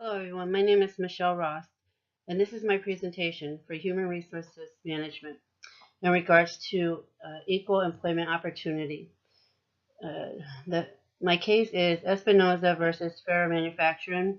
Hello everyone, my name is Michelle Ross, and this is my presentation for Human Resources Management in regards to equal employment opportunity. My case is Espinoza versus Farrer Manufacturing.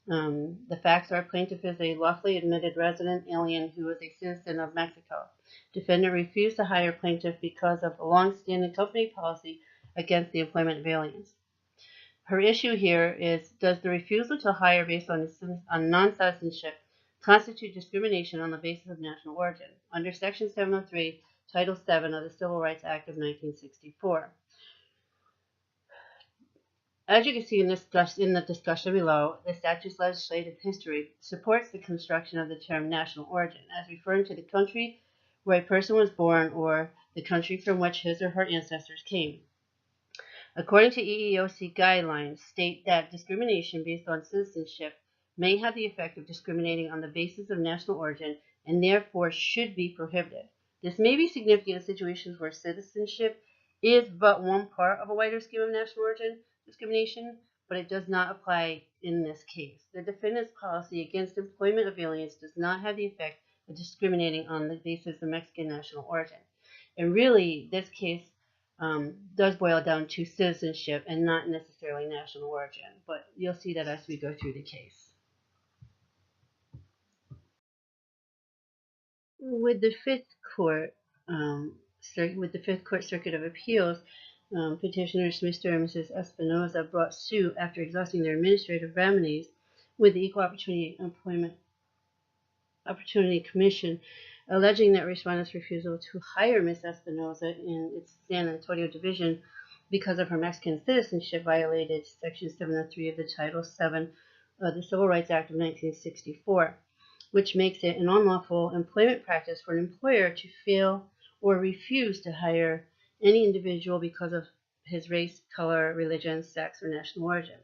The facts are plaintiff is a lawfully admitted resident alien who is a citizen of Mexico. Defendant refused to hire plaintiff because of a long-standing company policy against the employment of aliens. Her issue here is, does the refusal to hire based on non-citizenship constitute discrimination on the basis of national origin under Section 703, Title 7 of the Civil Rights Act of 1964? As you can see in the discussion below, the statute's legislative history supports the construction of the term national origin as referring to the country where a person was born or the country from which his or her ancestors came. According to EEOC guidelines, state that discrimination based on citizenship may have the effect of discriminating on the basis of national origin and therefore should be prohibited. This may be significant in situations where citizenship is but one part of a wider scheme of national origin discrimination, but it does not apply in this case. The defendant's policy against employment of aliens does not have the effect of discriminating on the basis of Mexican national origin. And really, this case does boil down to citizenship and not necessarily national origin, but you'll see that as we go through the case. With the Fifth Court, Circuit of Appeals, petitioners Mr. and Mrs. Espinoza brought suit after exhausting their administrative remedies with the Equal Opportunity Commission, alleging that respondents' refusal to hire Ms. Espinoza in its San Antonio division because of her Mexican citizenship violated Section 703 of the Title 7 of the Civil Rights Act of 1964, which makes it an unlawful employment practice for an employer to fail or refuse to hire any individual because of his race, color, religion, sex, or national origin.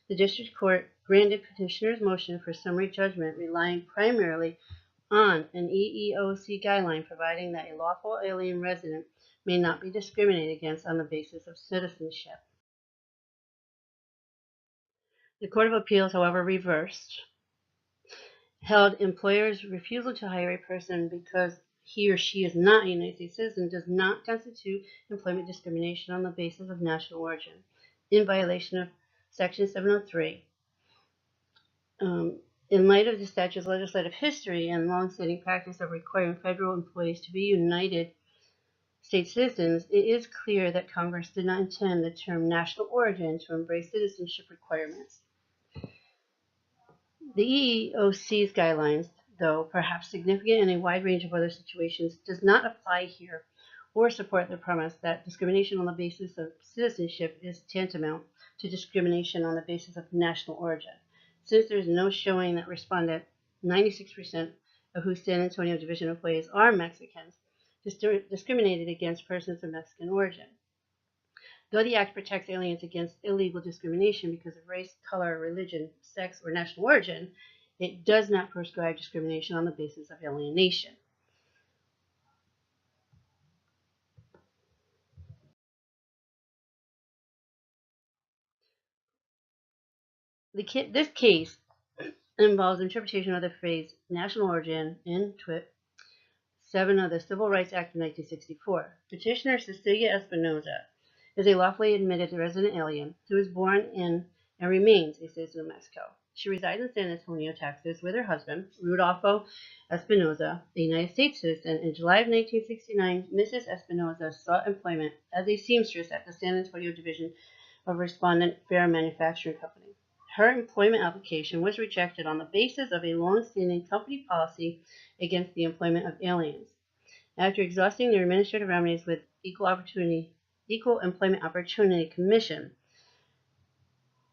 The district court granted petitioner's motion for summary judgment, relying primarily on an EEOC guideline providing that a lawful alien resident may not be discriminated against on the basis of citizenship. The Court of Appeals, however, reversed, held employers' refusal to hire a person because he or she is not a United States citizen does not constitute employment discrimination on the basis of national origin, in violation of Section 703. In light of the statute's legislative history and long-standing practice of requiring federal employees to be United States citizens, it is clear that Congress did not intend the term national origin to embrace citizenship requirements. The EEOC's guidelines, though perhaps significant in a wide range of other situations, does not apply here or support the premise that discrimination on the basis of citizenship is tantamount to discrimination on the basis of national origin, since there is no showing that respondent, 96% of whose San Antonio division employees are Mexicans, discriminated against persons of Mexican origin. Though the Act protects aliens against illegal discrimination because of race, color, religion, sex, or national origin, it does not prescribe discrimination on the basis of alienation. This case involves interpretation of the phrase national origin in TWIP 7 of the Civil Rights Act of 1964. Petitioner Cecilia Espinoza is a lawfully admitted resident alien who was born in and remains a citizen of Mexico. She resides in San Antonio, Texas, with her husband, Rudolfo Espinoza, a United States citizen. In July of 1969, Mrs. Espinoza sought employment as a seamstress at the San Antonio division of respondent Farrer Manufacturing Company. Her employment application was rejected on the basis of a long-standing company policy against the employment of aliens. After exhausting their administrative remedies with Equal Employment Opportunity Commission,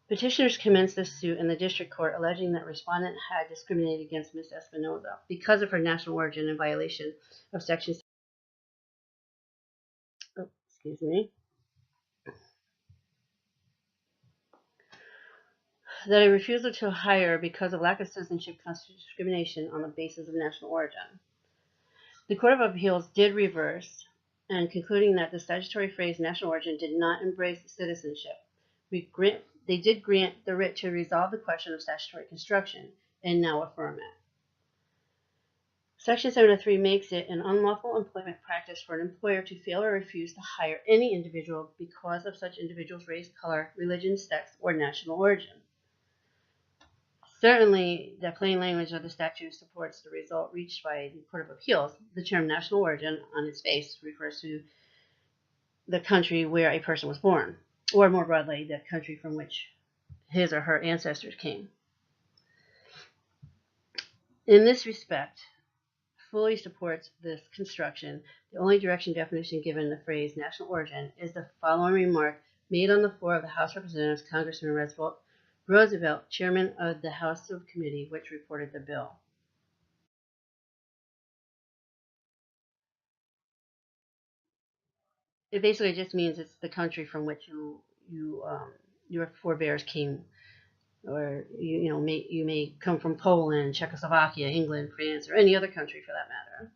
petitioners commenced this suit in the district court alleging that respondent had discriminated against Ms. Espinoza because of her national origin in violation of Section that a refusal to hire because of lack of citizenship constitutes discrimination on the basis of national origin. The Court of Appeals did reverse, and concluding that the statutory phrase national origin did not embrace citizenship, they did grant the writ to resolve the question of statutory construction and now affirm it. Section 703 makes it an unlawful employment practice for an employer to fail or refuse to hire any individual because of such individual's race, color, religion, sex, or national origin. Certainly, the plain language of the statute supports the result reached by the Court of Appeals. The term national origin on its face refers to the country where a person was born, or more broadly, the country from which his or her ancestors came. In this respect, fully supports this construction. The only direction definition given in the phrase national origin is the following remark made on the floor of the House of Representatives, Congressman Roosevelt, chairman of the House Subcommittee, which reported the bill. It basically just means it's the country from which your forebears came, or you may come from Poland, Czechoslovakia, England, France, or any other country for that matter.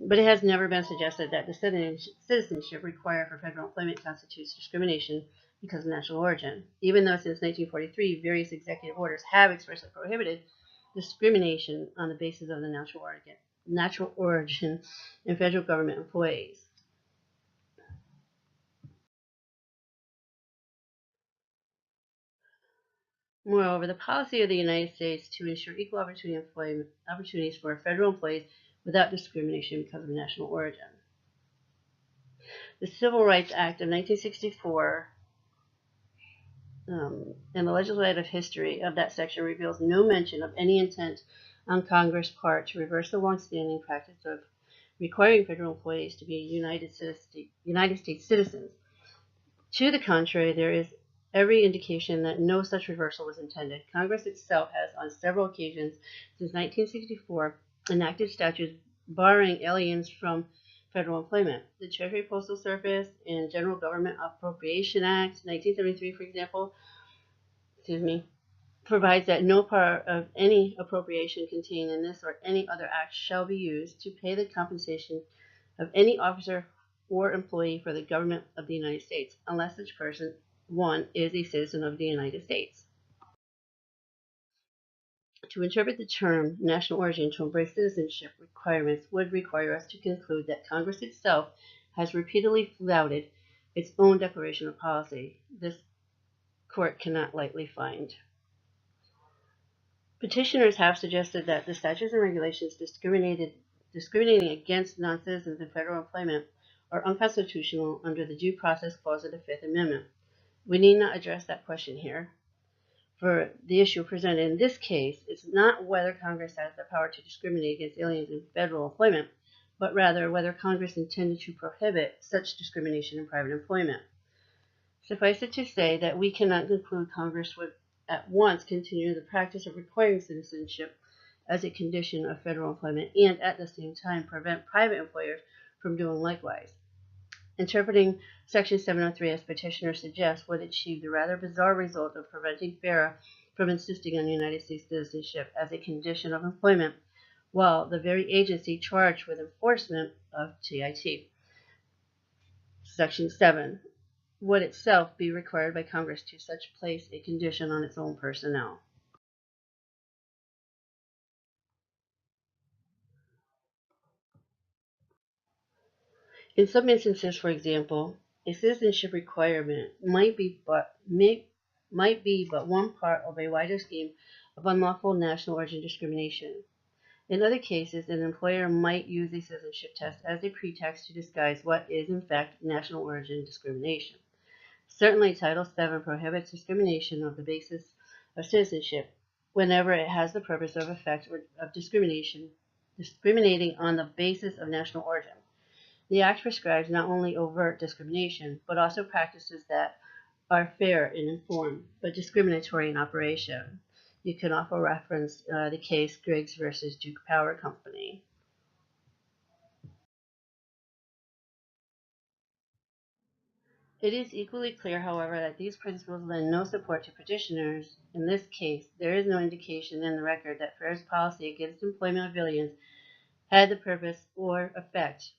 But it has never been suggested that the citizenship required for federal employment constitutes discrimination because of national origin, even though since 1943 various executive orders have expressly prohibited discrimination on the basis of the natural origin in federal government employees. Moreover, the policy of the United States to ensure equal opportunities for federal employees without discrimination because of national origin. The Civil Rights Act of 1964 and the legislative history of that section reveals no mention of any intent on Congress' part to reverse the longstanding practice of requiring federal employees to be United States citizens. To the contrary, there is every indication that no such reversal was intended. Congress itself has, on several occasions since 1964, enacted statutes barring aliens from federal employment. The Treasury Postal Service and General Government Appropriation Act, 1973, for example, provides that no part of any appropriation contained in this or any other act shall be used to pay the compensation of any officer or employee for the government of the United States, unless such person, one, is a citizen of the United States. To interpret the term national origin to embrace citizenship requirements would require us to conclude that Congress itself has repeatedly flouted its own declaration of policy. This court cannot lightly find. Petitioners have suggested that the statutes and regulations discriminating against non-citizens in federal employment are unconstitutional under the Due Process Clause of the Fifth Amendment. We need not address that question here. For the issue presented in this case, it's not whether Congress has the power to discriminate against aliens in federal employment, but rather whether Congress intended to prohibit such discrimination in private employment. Suffice it to say that we cannot conclude Congress would at once continue the practice of requiring citizenship as a condition of federal employment and at the same time prevent private employers from doing likewise. Interpreting Section 703 as petitioners suggest would achieve the rather bizarre result of preventing FARA from insisting on United States citizenship as a condition of employment, while the very agency charged with enforcement of TIT, Section 7, would itself be required by Congress to such place a condition on its own personnel. In some instances, for example, a citizenship requirement might be but one part of a wider scheme of unlawful national origin discrimination. In other cases, an employer might use a citizenship test as a pretext to disguise what is in fact national origin discrimination. Certainly, Title VII prohibits discrimination on the basis of citizenship whenever it has the purpose of effect of discriminating on the basis of national origin. The Act prescribes not only overt discrimination, but also practices that are fair in form, but discriminatory in operation. You can also reference the case Griggs versus Duke Power Company. It is equally clear, however, that these principles lend no support to petitioners. In this case, there is no indication in the record that FARA's policy against employment of aliens had the purpose or effect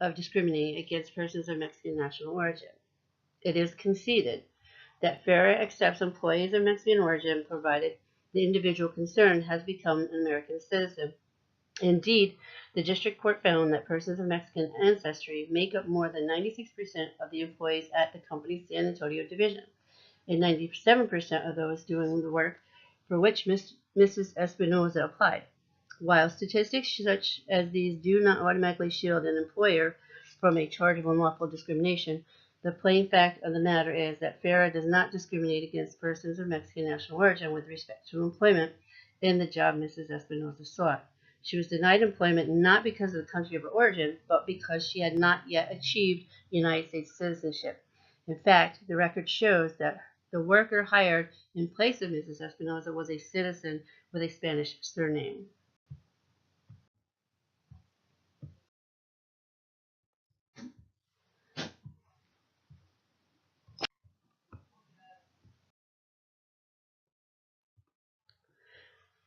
of discriminating against persons of Mexican national origin. It is conceded that FARA accepts employees of Mexican origin provided the individual concerned has become an American citizen. Indeed, the district court found that persons of Mexican ancestry make up more than 96% of the employees at the company's San Antonio division, and 97% of those doing the work for which Mrs. Espinoza applied. While statistics such as these do not automatically shield an employer from a charge of unlawful discrimination, the plain fact of the matter is that FARA does not discriminate against persons of Mexican national origin with respect to employment in the job Mrs. Espinoza sought. She was denied employment not because of the country of her origin, but because she had not yet achieved United States citizenship. In fact, the record shows that the worker hired in place of Mrs. Espinoza was a citizen with a Spanish surname.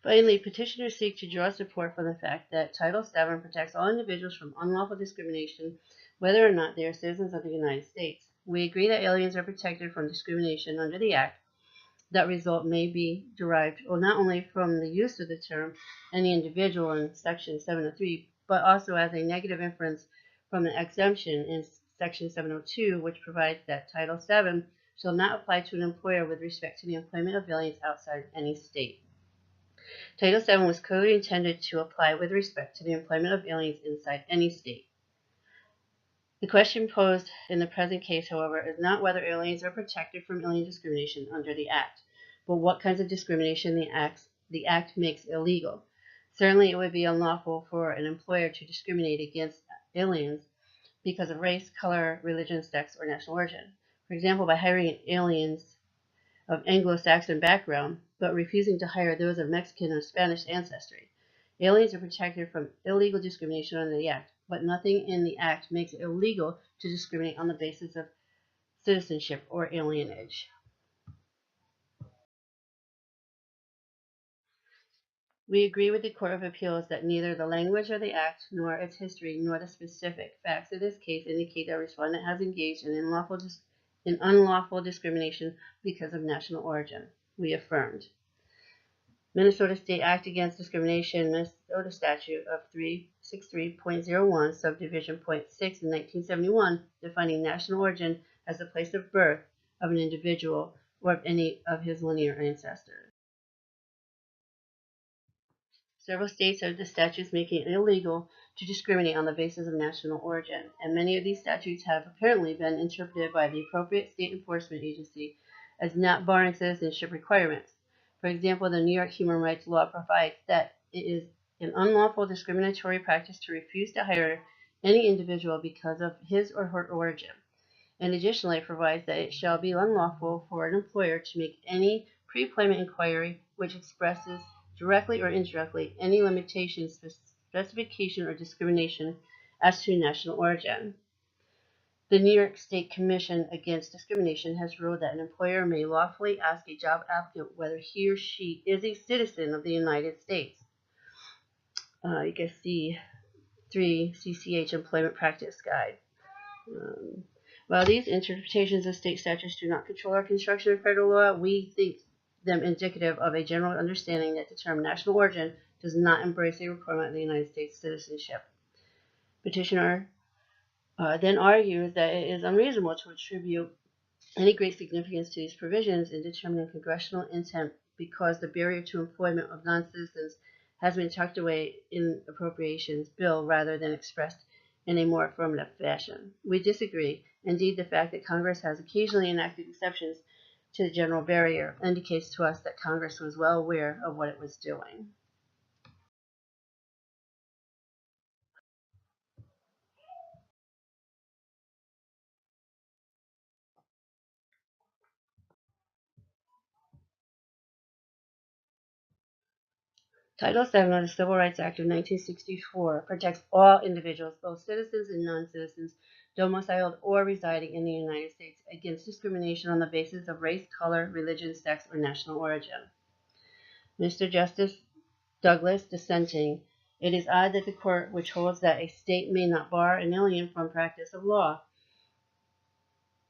Finally, petitioners seek to draw support from the fact that Title VII protects all individuals from unlawful discrimination, whether or not they are citizens of the United States. We agree that aliens are protected from discrimination under the Act. That result may be derived not only from the use of the term any individual in Section 703, but also as a negative inference from an exemption in Section 702, which provides that Title VII shall not apply to an employer with respect to the employment of aliens outside any state. Title VII was clearly intended to apply with respect to the employment of aliens inside any state. The question posed in the present case, however, is not whether aliens are protected from alien discrimination under the Act, but what kinds of discrimination the Act makes illegal. Certainly, it would be unlawful for an employer to discriminate against aliens because of race, color, religion, sex, or national origin. For example, by hiring aliens of Anglo-Saxon background, but refusing to hire those of Mexican or Spanish ancestry. Aliens are protected from illegal discrimination under the Act, but nothing in the Act makes it illegal to discriminate on the basis of citizenship or alienage. We agree with the Court of Appeals that neither the language of the Act, nor its history, nor the specific facts of this case indicate that respondent has engaged in unlawful discrimination because of national origin. We affirmed. Minnesota State Act Against Discrimination, Minnesota Statute of 363.01, Subdivision .6 in 1971, defining national origin as the place of birth of an individual or of any of his linear ancestors. Several states have the statutes making it illegal to discriminate on the basis of national origin, and many of these statutes have apparently been interpreted by the appropriate state enforcement agency as not barring citizenship requirements. For example, the New York Human Rights Law provides that it is an unlawful discriminatory practice to refuse to hire any individual because of his or her origin, and additionally provides that it shall be unlawful for an employer to make any pre-employment inquiry which expresses directly or indirectly any limitation, specification, or discrimination as to national origin. The New York State Commission Against Discrimination has ruled that an employer may lawfully ask a job applicant whether he or she is a citizen of the United States. You can see 3 CCH Employment Practice Guide. While these interpretations of state statutes do not control our construction of federal law, we think them indicative of a general understanding that the term national origin does not embrace a requirement of the United States citizenship. Petitioner then argues that it is unreasonable to attribute any great significance to these provisions in determining congressional intent because the barrier to employment of non-citizens has been tucked away in appropriations bill rather than expressed in a more affirmative fashion. We disagree. Indeed, the fact that Congress has occasionally enacted exceptions to the general barrier indicates to us that Congress was well aware of what it was doing. Title VII of the Civil Rights Act of 1964 protects all individuals, both citizens and non-citizens, domiciled or residing in the United States, against discrimination on the basis of race, color, religion, sex, or national origin. Mr. Justice Douglas, dissenting, it is odd that the court, which holds that a state may not bar an alien from practice of law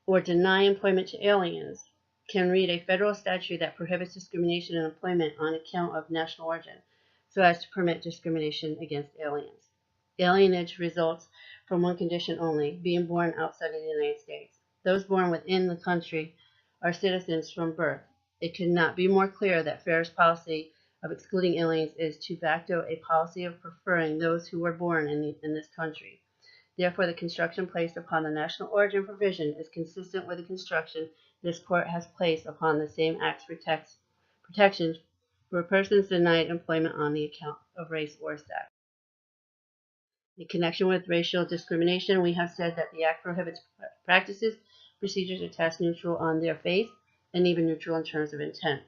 or deny employment to aliens, can read a federal statute that prohibits discrimination in employment on account of national origin, so as to permit discrimination against aliens. Alienage results from one condition only, being born outside of the United States. Those born within the country are citizens from birth. It could not be more clear that FAIR's policy of excluding aliens is de facto a policy of preferring those who were born in this country. Therefore, the construction placed upon the national origin provision is consistent with the construction this court has placed upon the same Act's protections for persons denied employment on the account of race or sex. In connection with racial discrimination, we have said that the Act prohibits practices, procedures, or tests neutral on their face and even neutral in terms of intent.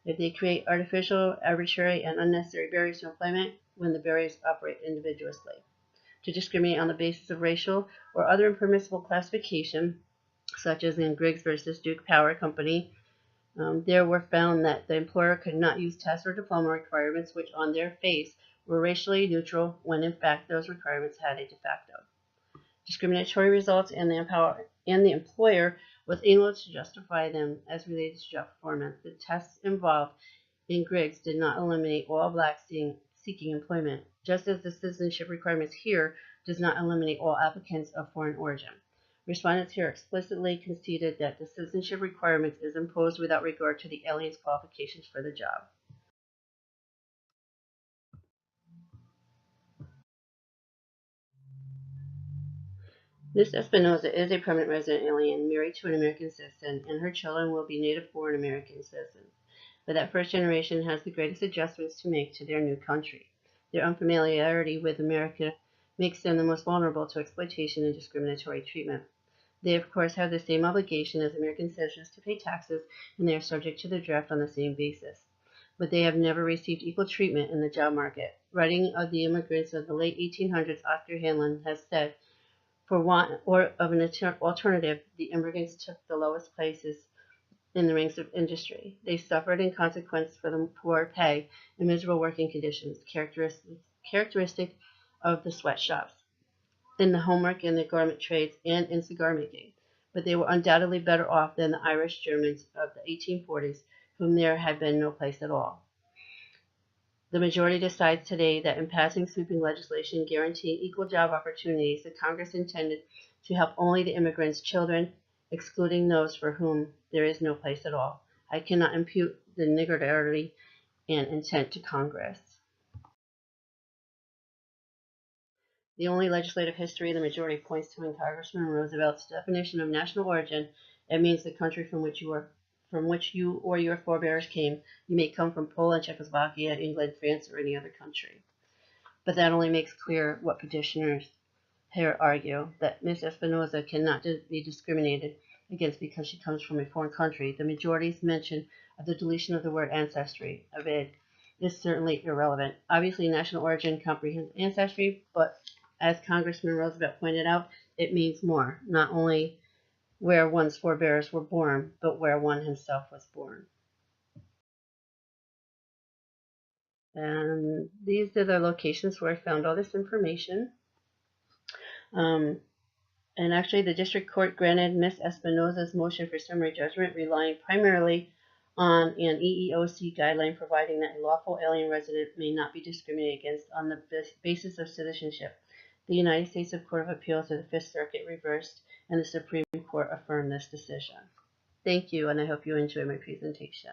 If they create artificial, arbitrary, and unnecessary barriers to employment, when the barriers operate individuously. To discriminate on the basis of racial or other impermissible classification, such as in Griggs versus Duke Power Company, there were found that the employer could not use test or diploma requirements which on their face were racially neutral when in fact those requirements had a de facto discriminatory results, and the employer was able to justify them as related to job performance. The tests involved in Griggs did not eliminate all blacks seeking employment, just as the citizenship requirements here does not eliminate all applicants of foreign origin. Respondents here explicitly conceded that the citizenship requirements is imposed without regard to the alien's qualifications for the job. Ms. Espinoza is a permanent resident alien married to an American citizen, and her children will be native-born American citizens. But that first generation has the greatest adjustments to make to their new country. Their unfamiliarity with America makes them the most vulnerable to exploitation and discriminatory treatment. They, of course, have the same obligation as American citizens to pay taxes, and they are subject to the draft on the same basis. But they have never received equal treatment in the job market. Writing of the immigrants of the late 1800s, Oscar Hanlon has said, for want or of an alternative, the immigrants took the lowest places in the ranks of industry. They suffered in consequence for the poor pay and miserable working conditions, characteristic of the sweatshops, in the homework in the garment trades, and in cigar making. But they were undoubtedly better off than the Irish Germans of the 1840s, whom there had been no place at all. The majority decides today that in passing sweeping legislation guaranteeing equal job opportunities, the Congress intended to help only the immigrants' children, excluding those for whom there is no place at all. I cannot impute the niggardly and intent to Congress. The only legislative history the majority points to in Congressman Roosevelt's definition of national origin, it means the country from which you or your forebears came. You may come from Poland, Czechoslovakia, England, France, or any other country. But that only makes clear what petitioners here argue, that Ms. Espinoza cannot be discriminated against because she comes from a foreign country. The majority's mention of the deletion of the word ancestry of it is certainly irrelevant. Obviously, national origin comprehends ancestry, but as Congressman Roosevelt pointed out, it means more, not only where one's forebears were born, but where one himself was born. And these are the locations where I found all this information. And actually, the district court granted Ms. Espinoza's motion for summary judgment, relying primarily on an EEOC guideline providing that a lawful alien resident may not be discriminated against on the basis of citizenship. The United States Court of Appeals of the Fifth Circuit reversed, and the Supreme Court affirmed this decision. Thank you, and I hope you enjoy my presentation.